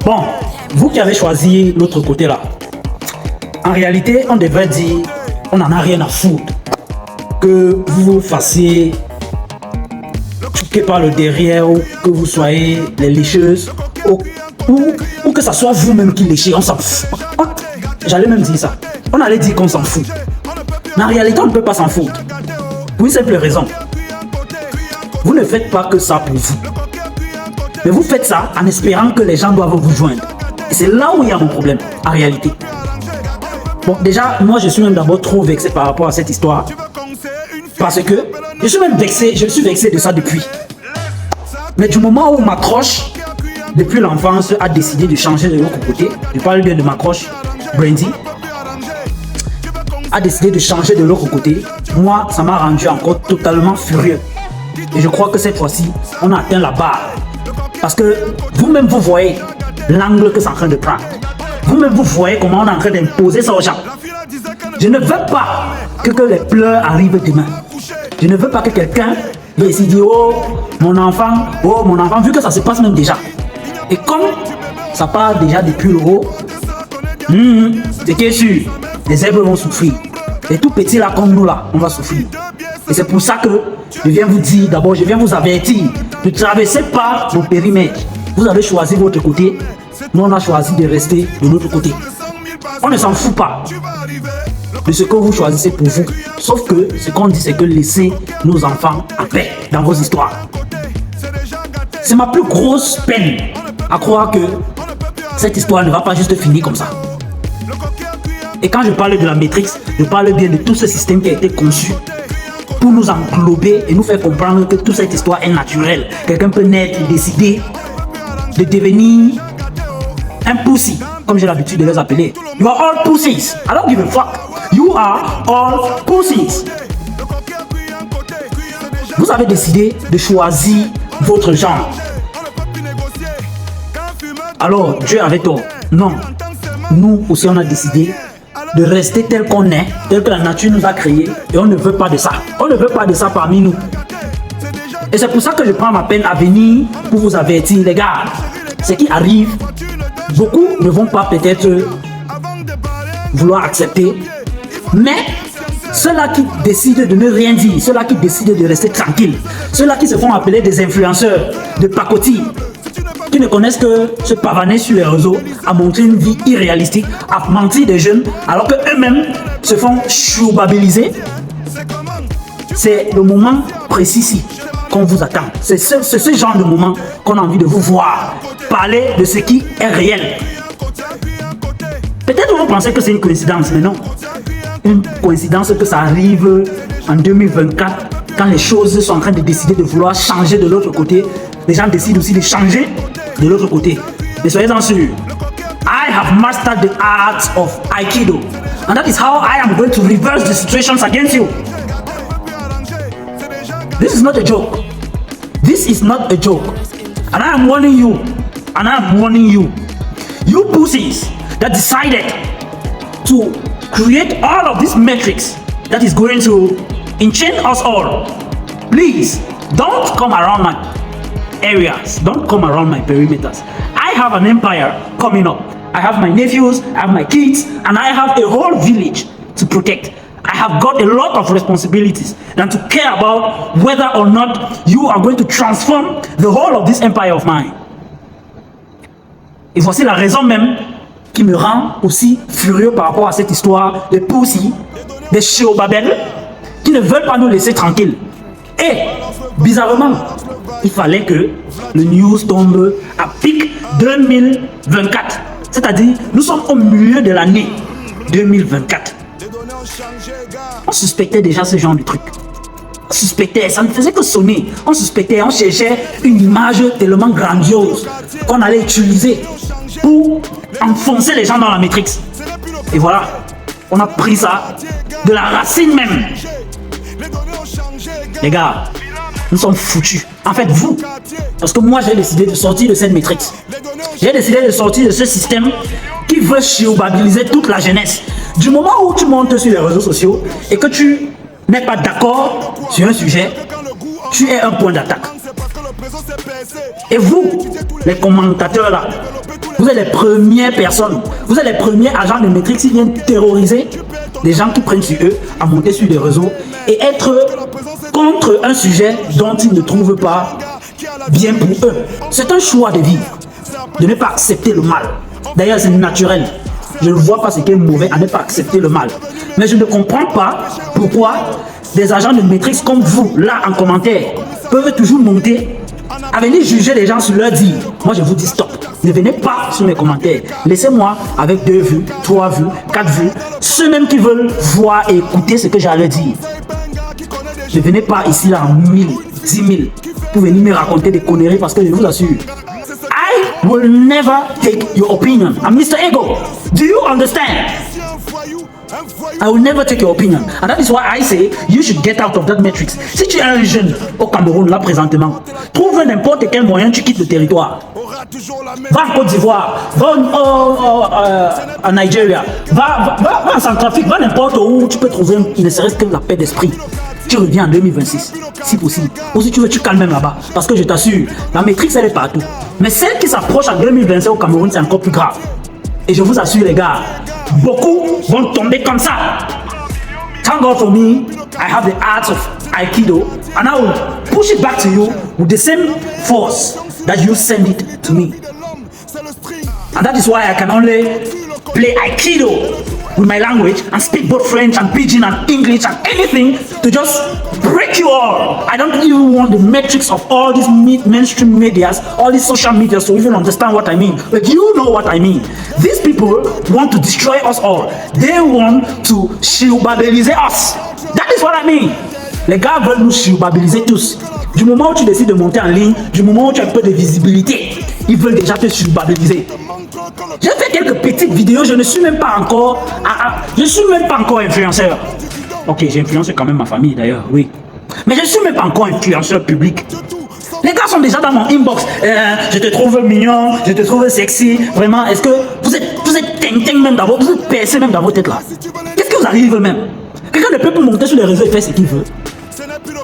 Bon, vous qui avez choisi l'autre côté là, en réalité, on devrait dire, on n'en a rien à foutre que vous vous fassiez choquer par le derrière ou que vous soyez les lécheuses ou que ça soit vous-même qui léchez, on s'en fout. J'allais même dire ça. On allait dire qu'on s'en fout. Mais en réalité, on ne peut pas s'en foutre. Pour une simple raison. Vous ne faites pas que ça pour vous. Mais vous faites ça en espérant que les gens doivent vous joindre. Et c'est là où il y a mon problème, en réalité. Bon, déjà, moi, je suis même d'abord trop vexé par rapport à cette histoire. Parce que je suis même vexé, de ça depuis. Mais du moment où ma croche, depuis l'enfance, a décidé de changer de l'autre côté, je parle bien de ma croche, Brandy, a décidé de changer de l'autre côté, moi, ça m'a rendu encore totalement furieux. Et je crois que cette fois-ci, on a atteint la barre. Parce que vous-même, vous voyez l'angle que c'est en train de prendre. Vous-même, vous voyez comment on est en train d'imposer ça aux gens. Je ne veux pas que les pleurs arrivent demain. Je ne veux pas que quelqu'un vienne ici dire oh mon enfant, vu que ça se passe même déjà. Et comme ça part déjà depuis le haut, c'est qui est sûr, les zèbres vont souffrir. Les tout petits là comme nous là, on va souffrir. Et c'est pour ça que je viens vous dire, d'abord je viens vous avertir, ne traversez pas vos périmètres. Vous avez choisi votre côté, nous on a choisi de rester de l'autre côté. On ne s'en fout pas de ce que vous choisissez pour vous. Sauf que ce qu'on dit, c'est que laissez nos enfants en paix dans vos histoires. C'est ma plus grosse peine à croire que cette histoire ne va pas juste finir comme ça. Et quand je parle de la Matrix, je parle bien de tout ce système qui a été conçu pour nous englober et nous faire comprendre que toute cette histoire est naturelle. Quelqu'un peut naître et décider de devenir un pussy, comme j'ai l'habitude de les appeler. You are all pussies. I don't give a fuck. You are all pussies. Vous avez décidé de choisir votre genre. Alors, Dieu avait tort. Non. Nous aussi, on a décidé de rester tel qu'on est, tel que la nature nous a créé, et on ne veut pas de ça. On ne veut pas de ça parmi nous. Et c'est pour ça que je prends ma peine à venir pour vous avertir, les gars. Ce qui arrive, beaucoup ne vont pas peut-être vouloir accepter, mais ceux-là qui décident de ne rien dire, ceux-là qui décident de rester tranquilles, ceux-là qui se font appeler des influenceurs, de pacotis, qui ne connaissent que se pavaner sur les réseaux, à montrer une vie irréalistique, à mentir des jeunes, alors qu'eux-mêmes se font choubabiliser. C'est le moment précis qu'on vous attend. C'est ce genre de moment qu'on a envie de vous voir parler de ce qui est réel. Peut-être vous pensez que c'est une coïncidence, mais non. Une coïncidence que ça arrive en 2024, quand les choses sont en train de décider de vouloir changer de l'autre côté. Les gens décident aussi de changer de l'autre côté. Mais soyez-en sûrs, I have mastered the art of Aikido. And that is how I am going to reverse the situations against you. This is not a joke. This is not a joke. And I am warning you. And I am warning you. You pussies that decided to create all of this matrix that is going to enchain us all. Please, don't come around my areas. Don't come around my perimeters. I have an empire coming up. I have my nephews, I have my kids, and I have a whole village to protect. I have got a lot of responsibilities than to care about whether or not you are going to transform the whole of this empire of mine. Et voici la raison même qui me rend aussi furieux par rapport à cette histoire de pussy, des Chéobabel, qui ne veulent pas nous laisser tranquilles. Et, bizarrement, il fallait que le news tombe à pic 2024. C'est-à-dire, nous sommes au milieu de l'année 2024. On suspectait déjà ce genre de truc. On suspectait, ça ne faisait que sonner. On suspectait, on cherchait une image tellement grandiose qu'on allait utiliser pour enfoncer les gens dans la Matrix. Et voilà, on a pris ça de la racine même. Les gars, nous sommes foutus. En fait, vous, parce que moi j'ai décidé de sortir de cette Matrix. J'ai décidé de sortir de ce système qui veut chiobabiliser toute la jeunesse. Du moment où tu montes sur les réseaux sociaux et que tu n'es pas d'accord sur un sujet, tu es un point d'attaque. Et vous, les commentateurs là, Vous êtes les premières personnes, vous êtes les premiers agents de Matrix qui viennent terroriser les gens qui prennent sur eux à monter sur les réseaux et être contre un sujet dont ils ne trouvent pas bien pour eux. C'est un choix de vivre, de ne pas accepter le mal. D'ailleurs, c'est naturel. Je ne vois pas ce qui est mauvais à ne pas accepter le mal. Mais je ne comprends pas pourquoi des agents de Matrix comme vous, là en commentaire, peuvent toujours monter à venir juger les gens sur leur dire. Moi, je vous dis stop. Ne venez pas sur mes commentaires. Laissez-moi avec 2 vues, 3 vues, 4 vues. Ceux même qui veulent voir et écouter ce que j'allais dire. Ne venez pas ici là en 1000, 10 000 pour venir me raconter des conneries parce que je vous assure, I will never take your opinion. I'm Mr. Ego. Do you understand? I will never take your opinion. And that is why I say you should get out of that matrix. Si tu es un jeune au Cameroun là présentement, trouve n'importe quel moyen, tu quittes le territoire. Va en Côte d'Ivoire, va en Nigeria, va en Centrafrique, va n'importe où tu peux trouver ne serait-ce que la paix d'esprit. Tu reviens en 2026, si possible. Ou si tu veux, tu calmes même là-bas. Parce que je t'assure, la matrix, elle est partout. Mais celle qui s'approche en 2025 au Cameroun, c'est encore plus grave. Et je vous assure, les gars, beaucoup vont tomber comme ça. Thank God for me, I have the art of Aikido. And I will push it back to you with the same force that you send it to me. And that is why I can only play Aikido with my language and speak both French and Pidgin and English and anything to just break you all. I don't even want the metrics of all these mainstream medias, all these social medias to even understand what I mean. But you know what I mean. These people want to destroy us all. They want to shilbabiliser us. That is what I mean. Les gars veulent nous shilbabiliser tous. Du moment où tu décides de monter en ligne, du moment où tu as un peu de visibilité, ils veulent déjà te shilbabiliser. J'ai fait quelques petites vidéos, je ne suis même pas encore influenceur. Ok, j'ai influencé quand même ma famille d'ailleurs, oui. Mais je ne suis même pas encore influenceur public. Les gars sont déjà dans mon inbox. Je te trouve mignon, je te trouve sexy. Vraiment, est-ce que vous êtes ting-ting même dans vos, vous êtes percé même dans vos têtes là? Qu'est-ce qui vous arrive même? Quelqu'un ne peut plus monter sur les réseaux et faire ce qu'il veut.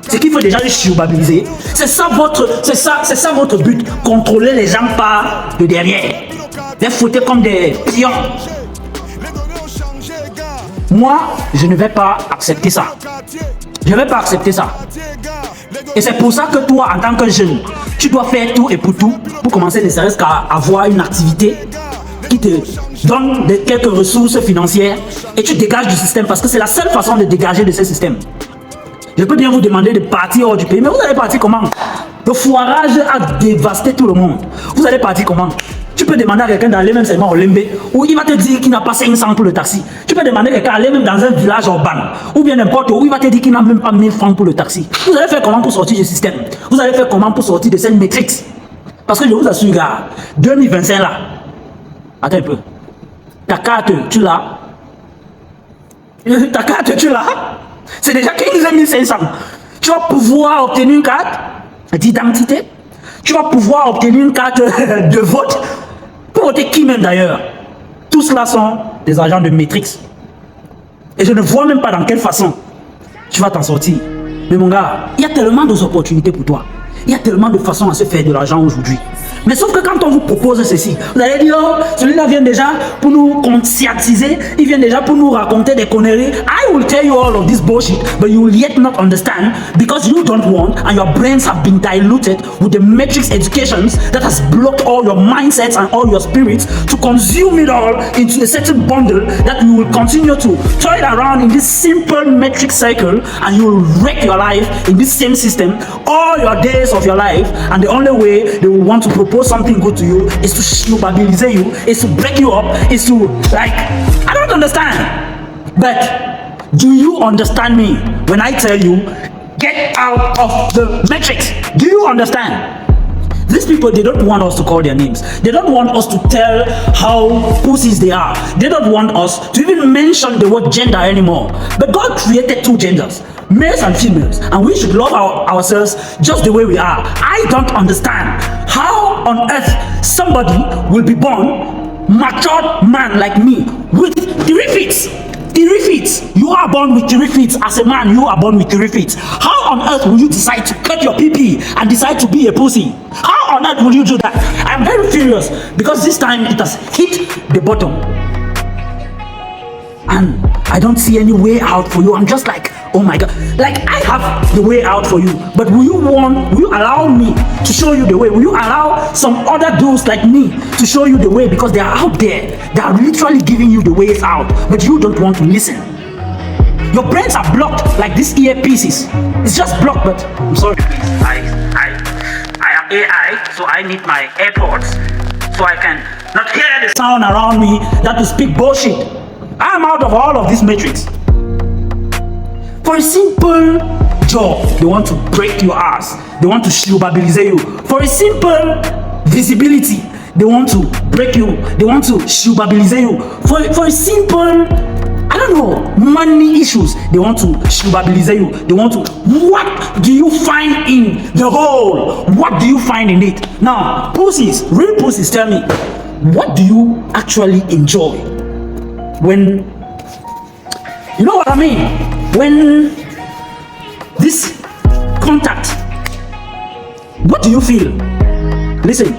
C'est qu'il faut déjà les shilbabiliser. C'est ça votre but. Contrôler les gens par de derrière. Les foutre comme des pions. Moi, je ne vais pas accepter ça. Je ne vais pas accepter ça. Et c'est pour ça que toi, en tant que jeune, tu dois faire tout et pour tout pour commencer ne serait-ce qu'à avoir une activité qui te donne quelques ressources financières et tu dégages du système parce que c'est la seule façon de dégager de ce système. Je peux bien vous demander de partir hors du pays, mais vous allez partir comment? Le foirage a dévasté tout le monde. Vous allez partir comment? Tu peux demander à quelqu'un d'aller même seulement au Lembe, où il va te dire qu'il n'a pas 500 pour le taxi. Tu peux demander à quelqu'un d'aller même dans un village urbain, ou bien n'importe où, il va te dire qu'il n'a même pas 1000 francs pour le taxi. Vous allez faire comment pour sortir du système? Vous allez faire comment pour sortir de cette matrix? Parce que je vous assure, gars, 2025 là, attends un peu, ta carte, tu l'as? Ta carte, tu l'as? C'est déjà 15 500. Tu vas pouvoir obtenir une carte d'identité. Tu vas pouvoir obtenir une carte de vote. Pour voter qui même d'ailleurs? Tous cela sont des agents de Matrix. Et je ne vois même pas dans quelle façon tu vas t'en sortir. Mais mon gars, il y a tellement d'opportunités pour toi. Il y a tellement de façons à se faire de l'argent aujourd'hui. Mais sauf que quand on vous propose ceci, vous allez dire, oh, celui-là vient déjà pour nous conscientiser, il vient déjà pour nous raconter des conneries. I will tell you all of this bullshit, but you will yet not understand because you don't want and your brains have been diluted with the matrix educations that has blocked all your mindsets and all your spirits to consume it all into a certain bundle that you will continue to toil around in this simple matrix cycle and you will wreck your life in this same system all your days of your life, and the only way they will want to propose something good to you is to shilbabilize you, is to break you up, is to I don't understand. But do you understand me when I tell you get out of the matrix? Do you understand? These people, they don't want us to call their names. They don't want us to tell how pussies they are. They don't want us to even mention the word gender anymore. But God created 2 genders, males and females, and we should love ourselves just the way we are. I don't understand how on earth somebody will be born, mature man like me, with 3 feet. 3 feet. You are born with 3 feet. As a man, you are born with 3 feet. How on earth will you decide to cut your pee and decide to be a pussy? How on earth will you do that? am very furious because this time it has hit the bottom. And I don't see any way out for you. I'm just like, oh my God. Like, I have the way out for you. But will you allow me to show you the way? Will you allow some other dudes like me to show you the way? Because they are out there. They are literally giving you the ways out. But you don't want to listen. Your brains are blocked like these earpieces. It's just blocked, but I'm sorry. I am AI, so I need my AirPods so I can not hear the sound around me that will speak bullshit. I'm out of all of this matrix. For a simple job, they want to break your ass. They want to shubabilize you. For a simple visibility, they want to break you. They want to shubabilize you. For a simple, I don't know, money issues, they want to shubabilize you. They want to, what do you find in the hole? What do you find in it? Now, pussies, real pussies, tell me, what do you actually enjoy? When, you know what I mean? When this contact, what do you feel? Listen,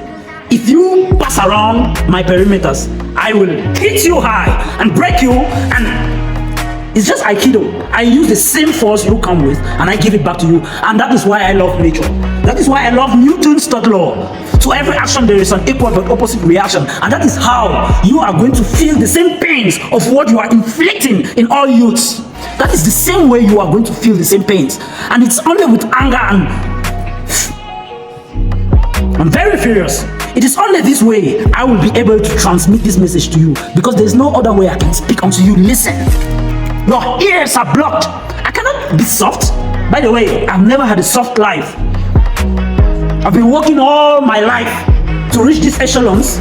if you pass around my perimeters, I will hit you high and break you, and it's just Aikido. I use the same force you come with and I give it back to you, and that is why I love nature. That is why I love Newton's third law. To every action there is an equal but opposite reaction, and that is how you are going to feel the same pains of what you are inflicting in all youths. That is the same way you are going to feel the same pains, and it's only with anger. And I'm very furious. It is only this way I will be able to transmit this message to you, because there is no other way I can speak until you listen. Your ears are blocked. I cannot be soft. By the way, I've never had a soft life. I've been working all my life to reach these echelons.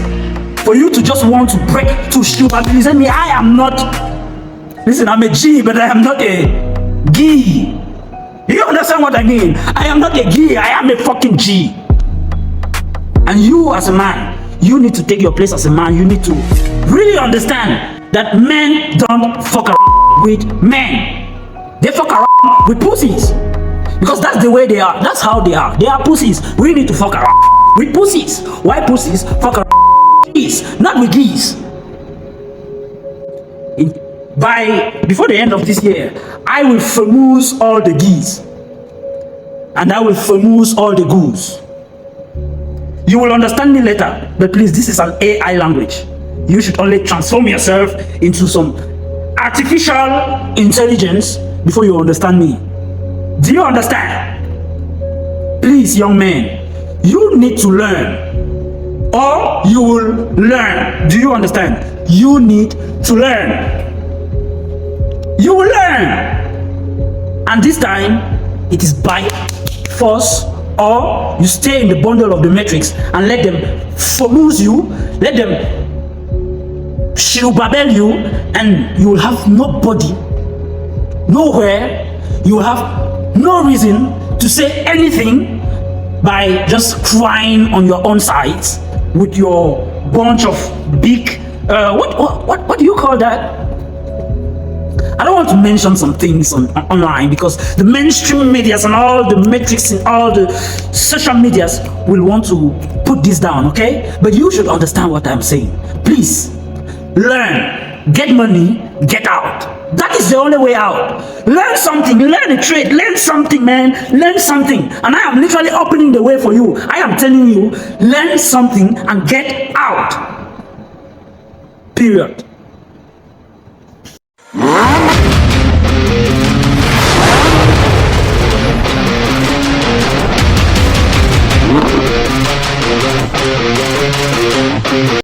For you to just want to break, to shubabilize me, I am not. Listen, I'm a G, but I am not a G. Do you understand what I mean? I am not a G, I am a fucking G. And you as a man, you need to take your place as a man. You need to really understand that men don't fuck around with men. They fuck around with pussies. Because that's the way they are. That's how they are. They are pussies. We need to fuck around with pussies. Why pussies? Fuck around with geese, not with geese. Before the end of this year, I will famous all the geese. And I will famous all the goose. You will understand me later. But please, this is an AI language. You should only transform yourself into some artificial intelligence before you understand me. Do you understand? Please, young men, you need to learn, or you will learn. Do you understand? You need to learn. You will learn. And this time, it is by force, or you stay in the bundle of the matrix and let them famuse you, let them shubabel you, and you will have nobody, nowhere. You will have no reason to say anything by just crying on your own sides with your bunch of big what do you call that? I don't want to mention some things online, because the mainstream medias and all the metrics and all the social medias will want to put this down, okay? But you should understand what I'm saying. Please learn, get money, get out. That is the only way out. Learn something, learn a trade, learn something, man, learn something. And I am literally opening the way for you. I am telling you, learn something and get out. Period.